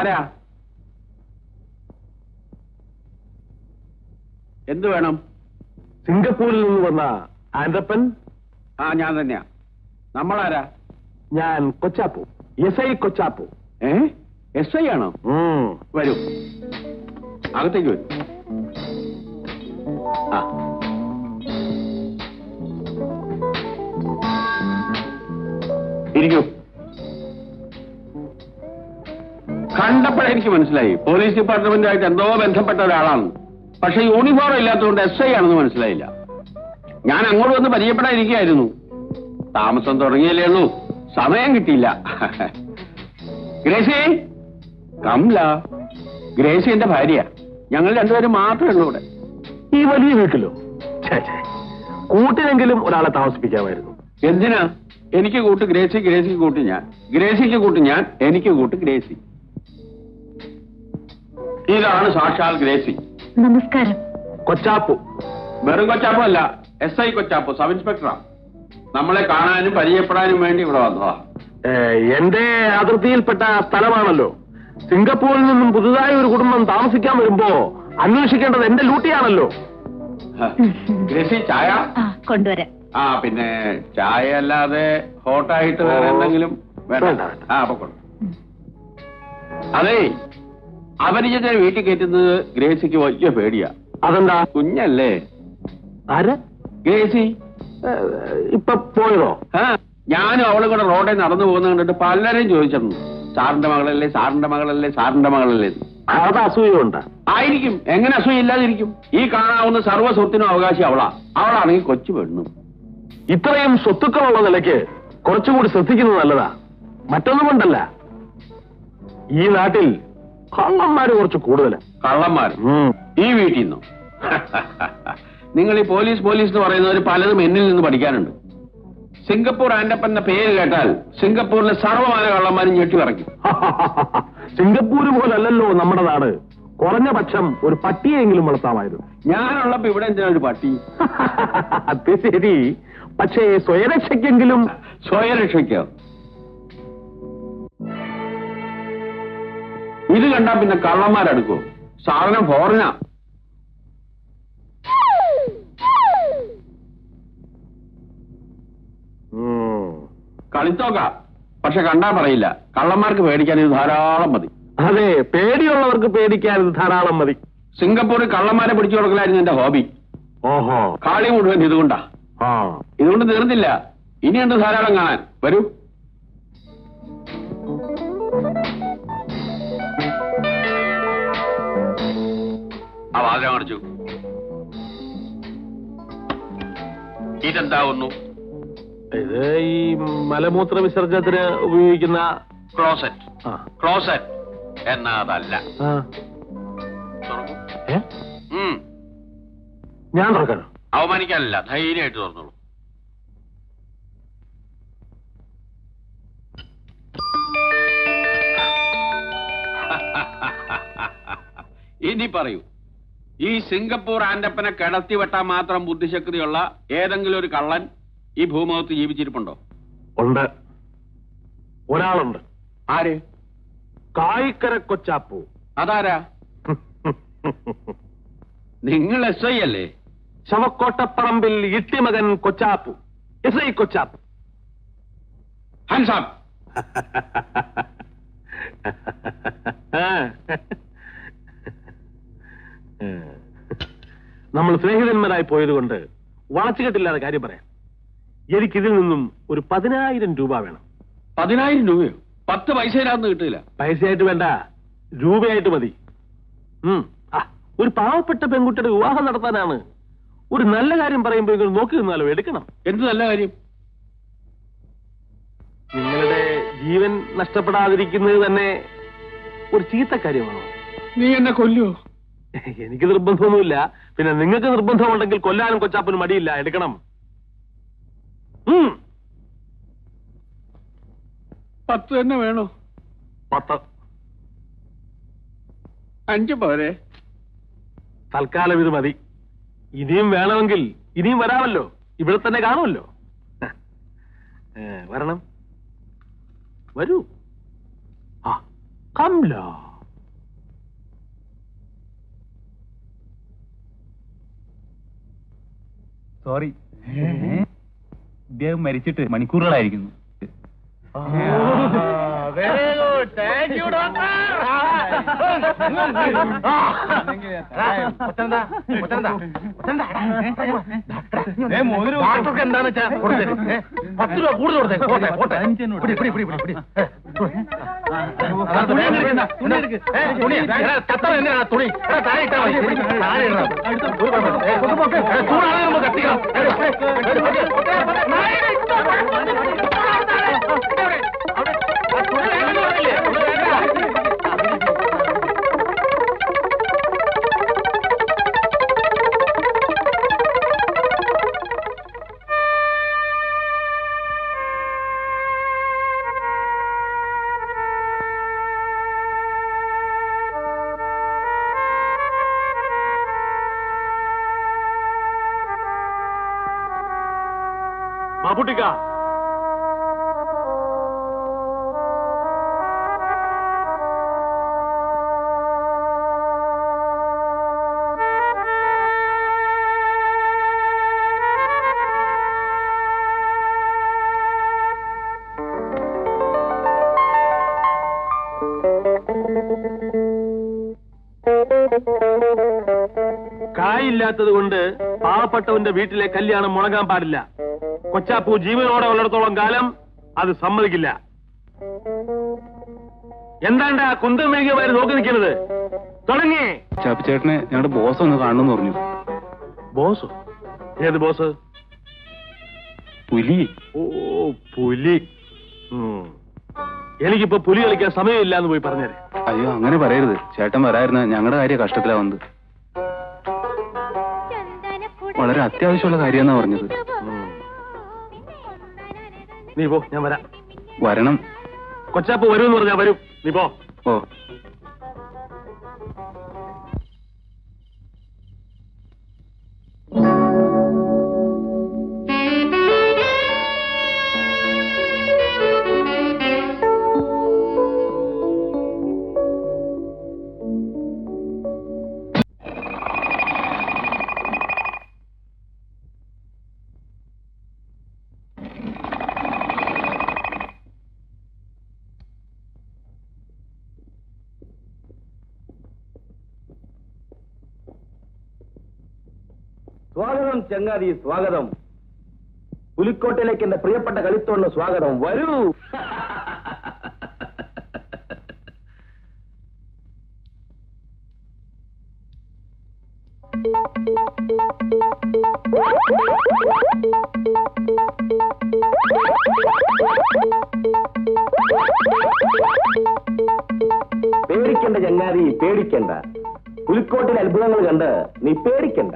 ആരാ? എന്ത് വേണം? സിംഗപ്പൂരിൽ നിന്ന് വന്ന ആൻഡപ്പൻ. ആ, ഞാൻ തന്നെയാ. നമ്മളാരാ? ഞാൻ കൊച്ചാപ്പു, SI കൊച്ചാപ്പു. SI ആണോ? വരൂ, അകത്തേക്ക് വരൂ. ആ, ഇരിക്കൂ. കണ്ടപ്പോഴെനിക്ക് മനസ്സിലായി പോലീസ് ഡിപ്പാർട്ട്മെന്റുമായിട്ട് എന്തോ ബന്ധപ്പെട്ട ഒരാളാണ്. പക്ഷെ യൂണിഫോം ഇല്ലാത്തതുകൊണ്ട് SI ആണെന്ന് മനസ്സിലായില്ല. ഞാൻ അങ്ങോട്ട് വന്ന് പരിചയപ്പെടാതിരിക്കുകയായിരുന്നു. താമസം തുടങ്ങിയല്ലേ ഉള്ളൂ, സമയം കിട്ടിയില്ല. ഗ്രേസി, കംല. ഗ്രേസി എന്റെ ഭാര്യ. ഞങ്ങൾ രണ്ടുപേരും മാത്രമേ ഉള്ളൂ ഇവിടെ. ഈ വലിയ വീട്ടിലോ? കൂട്ടിനെങ്കിലും ഒരാളെ താമസിപ്പിക്കാമായിരുന്നു. എന്തിനാ? എനിക്ക് കൂട്ട് ഗ്രേസി, ഗ്രേസിക്ക് കൂട്ട് ഞാൻ, ഗ്രേസിക്ക് കൂട്ട് ഞാൻ, എനിക്ക് കൂട്ട് ഗ്രേസി. ഇതാണ് സാക്ഷാൽ ഗ്രേസി. നമസ്കാരം. കൊച്ചാപ്പു. വെറും കൊച്ചാപ്പു അല്ല, SI കൊച്ചാപ്പു, സബ് ഇൻസ്പെക്ടറാ. നമ്മളെ കാണാനും പരിചയപ്പെടാനും വേണ്ടി ഇവിടെ വന്നതാ. എന്റെ അതിർത്തിയിൽപ്പെട്ട സ്ഥലമാണല്ലോ. സിംഗപ്പൂരിൽ നിന്നും പുതുതായി ഒരു കുടുംബം താമസിക്കാൻ വരുമ്പോ അന്വേഷിക്കേണ്ടത് എന്റെ ഡ്യൂട്ടിയാണല്ലോ. ഗ്രേസി, ചായ കൊണ്ടുവരാം. ആ, പിന്നെ ചായ അല്ലാതെ ഹോട്ടായിട്ട് വേറെ എന്തെങ്കിലും വേണ്ട? ആ, അപ്പൊ അതെ, അപരിചിതനെ വീട്ടിൽ കയറ്റുന്നത് ഗ്രേസിക്ക് വലിയ പേടിയാ. അതെന്താ? കുഞ്ഞല്ലേ. ആര്? ഗ്രേസി. ഇപ്പൊ പോയതോ? ഞാനും അവളും കൂടെ റോഡിൽ നടന്നു പോകുന്ന കണ്ടിട്ട് പലരും ചോദിച്ചിരുന്നു, സാറിന്റെ മകളല്ലേ, സാറിന്റെ മകളല്ലേ, സാറിന്റെ മകളല്ലേ. അത് അസൂയുണ്ട്. ആയിരിക്കും. എങ്ങനെ അസൂയ ഇല്ലാതിരിക്കും? ഈ കാണാവുന്ന സർവ്വ സ്വത്തിനും അവകാശി അവളാ. അവളാണെങ്കിൽ കൊച്ചു പെണ്ണു. ഇത്രയും സ്വത്തുക്കളുള്ള നിലയ്ക്ക് കുറച്ചുകൂടി ശ്രദ്ധിക്കുന്നത് നല്ലതാ. മറ്റൊന്നും കൊണ്ടല്ല, ഈ നാട്ടിൽ കള്ളന്മാര് കുറച്ച് കൂടുതലാ. കള്ളന്മാർ ഈ വീട്ടിൽ നിന്നോ? നിങ്ങൾ ഈ പോലീസ് എന്ന് പറയുന്നവർ പലതും എന്നിൽ നിന്ന് പഠിക്കാനുണ്ട്. സിംഗപ്പൂർ ആൻഡപ്പൻ എന്ന പേര് കേട്ടാൽ സിംഗപ്പൂരിലെ സർവ്വമാന കള്ളന്മാരും ഞെട്ടി പറയ്ക്കും. സിംഗപ്പൂര് പോലല്ലോ നമ്മുടെ നാട്. കുറഞ്ഞ പക്ഷം ഒരു പട്ടിയെങ്കിലും വളർത്താമായിരുന്നു. ഞാനുള്ളപ്പോ ഇവിടെ എന്തിനാ ഒരു പട്ടി? അത് ശരി, പക്ഷേ സ്വയരക്ഷയ്ക്കെങ്കിലും. സ്വയരക്ഷയ്ക്കോ? ഇത് കണ്ടാ പിന്നെ കള്ളന്മാരെടുക്കോ? സാധനം ഫോറിനാ. കളിത്തോക്ക, പക്ഷെ കണ്ടാ പറയില്ല. കള്ളന്മാർക്ക് പേടിക്കാൻ ഇത് ധാരാളം മതി. അതെ, പേടിയുള്ളവർക്ക് പേടിക്കാൻ ഇത് ധാരാളം മതി. സിംഗപ്പൂരിൽ കള്ളന്മാരെ പിടിച്ചു കൊടുക്കലായിരുന്നു എന്റെ ഹോബി. ഓഹോ, കാളി മുഴുവൻ ഇതുകൊണ്ടാ. ഇതുകൊണ്ട് തീർന്നില്ല, ഇനിയുണ്ട് ധാരാളം കാണാൻ. വരൂ. ആ വാതിൽ അടച്ചു. ഇതെന്താവുന്നു? ഇത് ഈ മലമൂത്ര വിസർജനത്തിന് ഉപയോഗിക്കുന്ന ക്ലോസറ്റ്. ക്ലോസറ്റ് എന്നാ അതല്ല. ഞാൻ തുറക്കാനോ? അവമാനിക്കാനല്ല, ധൈര്യമായിട്ട് തുറന്നോളൂ. ഇനി പറയൂ, ഈ സിംഗപ്പൂർ ആൻഡപ്പനെ കിടത്തി വെട്ടാൻ മാത്രം ബുദ്ധിശക്തിയുള്ള ഏതെങ്കിലും ഒരു കള്ളൻ ഈ ഭൂമുഖത്ത് ജീവിച്ചിരിപ്പുണ്ടോ? ഉണ്ട്, ഒരാളുണ്ട്. ആര്? കായിക്കര കൊച്ചാപ്പു. അതാരാ? നിങ്ങൾ SI അല്ലേ? ശവക്കോട്ടപ്പറമ്പിൽ ഇട്ടിമകൻ Kochappu, SI Kochappu. Hands up. നമ്മൾ സ്നേഹിതന്മാരായി പോയതുകൊണ്ട് വളച്ചുകെട്ടില്ലാതെ കാര്യം പറയാം. എനിക്കിതിൽ നിന്നും ഒരു 10,000 രൂപ വേണം. 10,000 രൂപയോ? 10 പൈസയിലാന്ന് കിട്ടില്ല. പൈസയായിട്ട് വേണ്ട, രൂപയായിട്ട് മതി. ഒരു പാവപ്പെട്ട പെൺകുട്ടിയുടെ വിവാഹം നടത്താനാണ്. ഒരു നല്ല കാര്യം പറയുമ്പോൾ നോക്കി നിന്നാലോ, എടുക്കണം. എന്ത് നല്ല കാര്യം? നിങ്ങളുടെ ജീവൻ നഷ്ടപ്പെടാതിരിക്കുന്നത് തന്നെ ഒരു ചീത്ത കാര്യമാണോ? നീ എന്നെ കൊല്ലുവോ? എനിക്ക് നിർബന്ധമൊന്നുമില്ല. പിന്നെ നിങ്ങൾക്ക് നിർബന്ധമുണ്ടെങ്കിൽ കൊല്ലാനും കൊച്ചാപ്പനും മടിയില്ല, എടുക്കണം. 10 തന്നെ വേണോ? 10. 5 പോരെ? തൽക്കാലം ഇത് മതി. ഇനിയും വേണമെങ്കിൽ ഇനിയും വരാമല്ലോ, ഇവിടെ തന്നെ കാണുമല്ലോ. വരണം, വരൂ. കംല. സോറി, ഇദ്ദേഹം മരിച്ചിട്ട് മണിക്കൂറുകളായിരിക്കുന്നു. എന്താന്ന് വെച്ചാ 10 രൂപ കൂടുതൽ മാപ്പുട്ടിക്ക, കായില്ലാത്തത് കൊണ്ട് പാവപ്പെട്ടവന്റെ വീട്ടിലെ കല്യാണം മുടങ്ങാൻ പാടില്ല. കൊച്ചാപ്പൂ ജീവനോടെ ഉള്ളിടത്തോളം കാലം അത് സമ്മതിക്കില്ല. എന്താണ്ട് ആ കുന്തം മെഴുകിയമാര് നോക്കി നിൽക്കുന്നത്? തുടങ്ങി. ചാപ്പിച്ചേട്ടനെ ഞങ്ങളുടെ ബോസ് ഒന്ന് കാണണമെന്ന് പറഞ്ഞു. ബോസ്? ഏത് ബോസ്? പുലി. ഓ, പുലി. എനിക്കിപ്പോ പുലി കളിക്കാൻ സമയമില്ല എന്ന് പോയി പറഞ്ഞേരെ. അയ്യോ, അങ്ങനെ പറയരുത്. ചേട്ടൻ വരായിരുന്ന ഞങ്ങളുടെ കാര്യം കഷ്ടത്തിലാ വന്നത്. വളരെ അത്യാവശ്യമുള്ള കാര്യമെന്നാ പറഞ്ഞത്. നീ പോ, ഞാൻ വരാം. വരണം. കൊച്ചാപ്പൂ വരുമെന്ന് പറഞ്ഞാ വരും. നീ പോ. ഓ. സ്വാഗതം ചങ്ങാതി, സ്വാഗതം. പുലിക്കോട്ടയിലേക്ക് എന്റെ പ്രിയപ്പെട്ട കളിത്തോളിന് സ്വാഗതം. വരൂ. പേടിക്കണ്ട ചങ്ങാതി, പേടിക്കണ്ട. പുലിക്കോട്ടിലെ അത്ഭുതങ്ങൾ കണ്ട് നീ പേടിക്കണ്ട.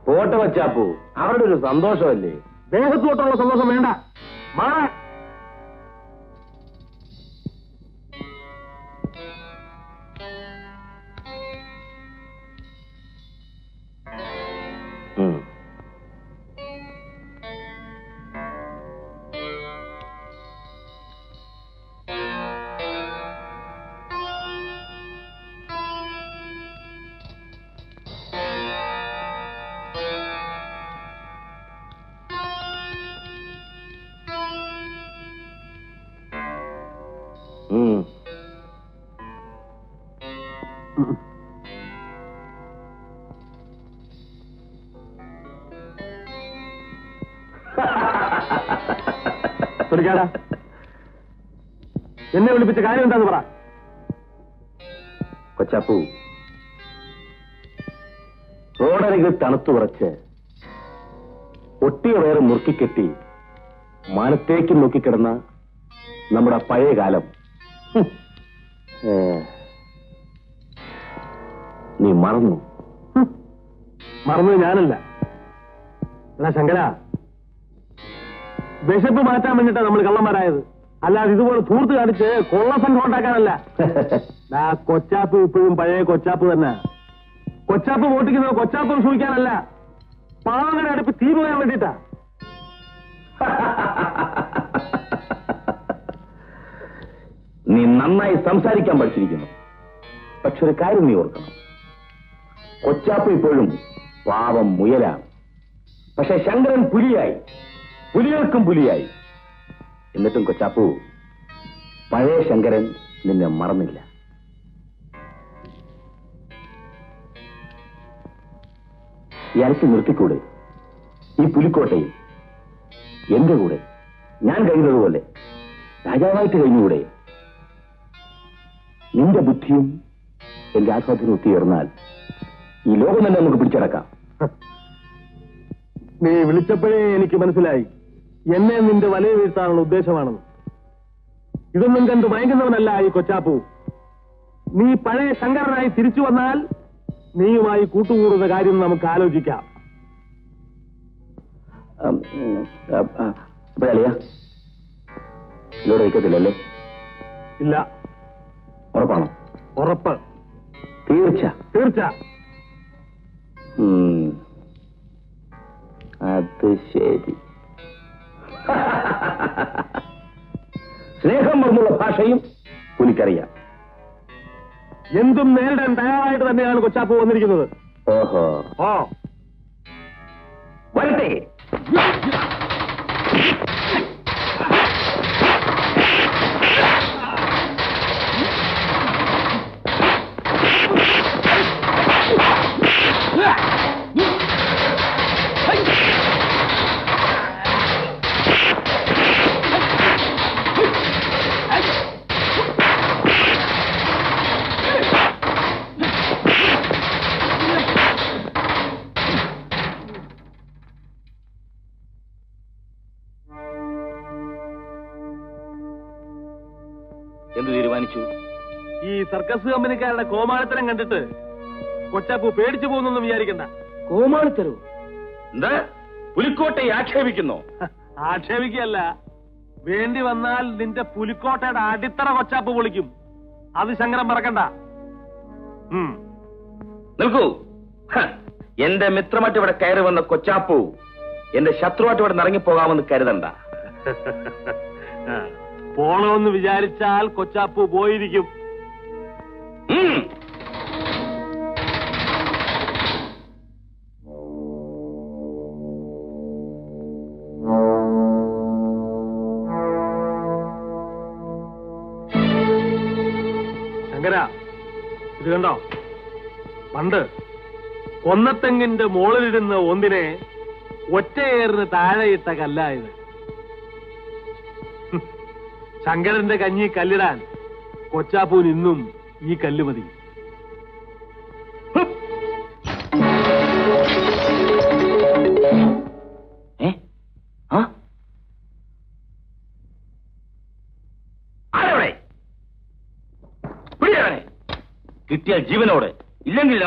പോട്ടെ വച്ചാപ്പൂ, അവരുടെ ഒരു സന്തോഷമല്ലേ. ദേഹത്തോട്ടുള്ള സന്തോഷം വേണ്ട. മാറാ. എന്നെ വിളിപ്പിച്ച കാര്യം എന്താന്ന് പറ. കൊച്ചാപ്പൂ, റോഡരികിൽ തണുത്തു വിറച്ച് ഒട്ടിയ വയറ് മുറുക്കിക്കെട്ടി മാനത്തേക്ക് നോക്കിക്കിടന്ന നമ്മുടെ പഴയ കാലം നീ മറന്നു. മറന്നത് ഞാനല്ല. എന്നാ ശങ്കര, വിശപ്പ് മാറ്റാൻ വേണ്ടിട്ടാ നമ്മൾ കള്ളന്മാരായത്, അല്ലാതെ ഇതുപോലെ തൂർത്ത് കാണിച്ച് കൊള്ളസംഘം ഉണ്ടാക്കാനല്ല. കൊച്ചാപ്പ് ഇപ്പോഴും പഴയ കൊച്ചാപ്പ് തന്നെ. കൊച്ചാപ്പ് വോട്ടിക്കുന്നത് കൊച്ചാപ്പ് സൂക്ഷിക്കാനല്ല, പാവങ്ങളുടെ അടുപ്പ് തീ പോകാൻ വേണ്ടിട്ടാ. നീ നന്നായി സംസാരിക്കാൻ പഠിച്ചിരിക്കുന്നു. പക്ഷെ ഒരു കാര്യം നീ ഓർക്കണം, കൊച്ചാപ്പ് ഇപ്പോഴും പാവം മുയലാണ്. പക്ഷെ ശങ്കരൻ പുലിയായി, പുലികൾക്കും പുലിയായി. എന്നിട്ടും കൊച്ചാപ്പു, പഴയ ശങ്കരൻ നിന്നെ മറന്നില്ല. ഈ അരക്ക് നിർത്തിക്കൂടെ? ഈ പുലിക്കോട്ടയിൽ എന്റെ കൂടെ ഞാൻ കഴിയുന്നതുപോലെ രാജാവായിട്ട് കഴിഞ്ഞുകൂടെ? നിന്റെ ബുദ്ധിയും എന്റെ ആസ്വാദനം ഒത്തുയർന്നാൽ ഈ ലോകം തന്നെ നമുക്ക് പിടിച്ചടക്കാം. നീ വിളിച്ചപ്പോഴേ എനിക്ക് മനസ്സിലായി എന്നെ നിന്റെ വലയ വീഴ്ത്താനുള്ള ഉദ്ദേശമാണെന്ന്. ഇതൊന്നും കണ്ട് മയങ്ങുന്നവനല്ല ഈ കൊച്ചാപ്പു. നീ പഴയ ശങ്കരനായി തിരിച്ചു വന്നാൽ നീയുമായി കൂട്ടുകൂടുന്ന കാര്യം നമുക്ക് ആലോചിക്കാം. അളിയാ, ഇവിടെ വയ്ക്കത്തില്ലല്ലേ? ഇല്ല. ഉറപ്പാണോ? ഉറപ്പ്. തീർച്ച? തീർച്ച. അത് ശരി. സ്നേഹം മറന്നുള്ള ഭാഷയും പുലിക്കറിയാം. എന്തും നേരിടാൻ തയ്യാറായിട്ട് തന്നെയാണ് കൊച്ചാപ്പ് വന്നിരിക്കുന്നത്. ഓഹോ. ഓ, വരട്ടെ. എന്ത് തീരുമാനിച്ചു? ഈ സർക്കസ് കമ്പനിക്കാരുടെ കോമാളിത്തരം കണ്ടിട്ട് കൊച്ചാപ്പു പേടിച്ചു പോകുന്നൊന്നും വിചാരിക്കണ്ട. കോമാളിത്തരോ? എന്താ പുലിക്കോട്ടയെ ആക്ഷേപിക്കുന്നോ? ആക്ഷേപിക്കല്ല, വേണ്ടി വന്നാൽ നിന്റെ പുലിക്കോട്ടയുടെ അടിത്തറ കൊച്ചാപ്പ് പൊളിക്കും. അത് ശങ്കരൻ മറക്കണ്ട. നിൽക്കൂ. എന്റെ മിത്രമായിട്ട് ഇവിടെ കയറി വന്ന കൊച്ചാപ്പു എന്റെ ശത്രുവായിട്ട് ഇവിടെ ഇറങ്ങിപ്പോകാമെന്ന് കരുതണ്ട. പോണമെന്ന് വിചാരിച്ചാൽ കൊച്ചാപ്പു പോയിരിക്കും. ശങ്കര, ഇത് കണ്ടോ? പണ്ട് കൊന്നത്തെങ്ങിന്റെ മോളിലിരുന്ന ഒന്നിനെ ഒറ്റയേറിന് താഴെയിട്ട കല്ലായത്. ശങ്കരന്റെ കഞ്ഞി കല്ലിടാൻ കൊച്ചാപ്പൂൻ ഇന്നും ഈ കല്ല് മതി. കിട്ടിയാൽ ജീവനോടെ, ഇല്ലെങ്കിൽ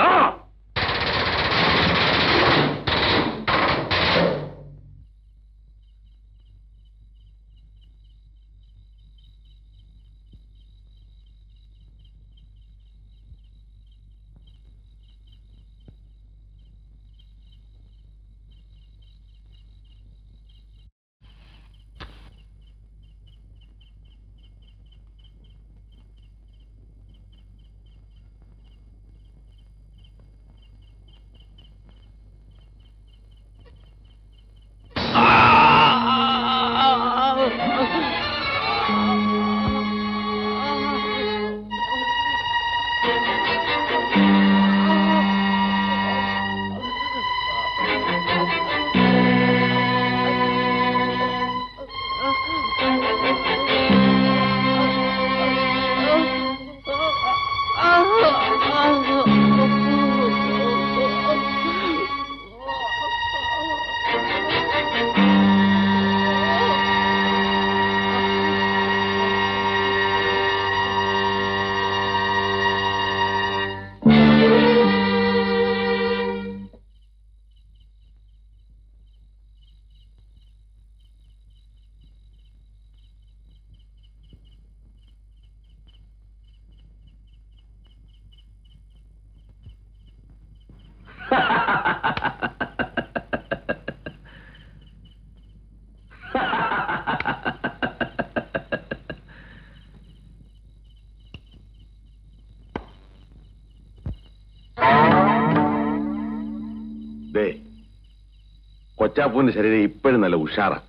കൊച്ചാപ്പൂവിന്റെ ശരീരം ഇപ്പോഴും നല്ല ഉഷാറാ.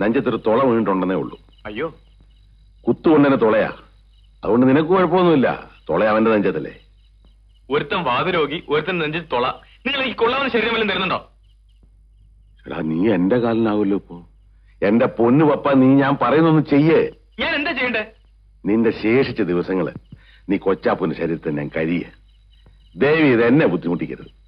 നെഞ്ചത്തൊരു തുള വീണിട്ടുണ്ടെന്നേ ഉള്ളൂ. അയ്യോ, കുത്തുകൊണ്ടന്നെ തുളയാ. അതുകൊണ്ട് നിനക്ക് കുഴപ്പമൊന്നുമില്ല. തുള അവന്റെ നെഞ്ചത്തല്ലേ. ഒരുത്തൻ വാതരോഗി, ഒരുത്തൻ നെഞ്ചിൽ തുള. നിങ്ങൾ ഈ കൊള്ളാവുന്ന ശരീരം വല്ലതും തരുന്നുണ്ടോ? എടാ, നീ എന്റെ കാലിനാവല്ലോ ഇപ്പൊ. എന്റെ പൊന്നു പപ്പ, നീ ഞാൻ പറയുന്നൊന്ന് ചെയ്യേ. ഞാൻ എന്താ ചെയ്യണ്ടേ? നിന്റെ ശേഷിച്ച ദിവസങ്ങള് നീ കൊച്ചാപ്പൂന്റെ ശരീരത്തിൽ ഞാൻ കഴിയ. ദേവി ഇത് എന്നെ ബുദ്ധിമുട്ടിക്കരുത്.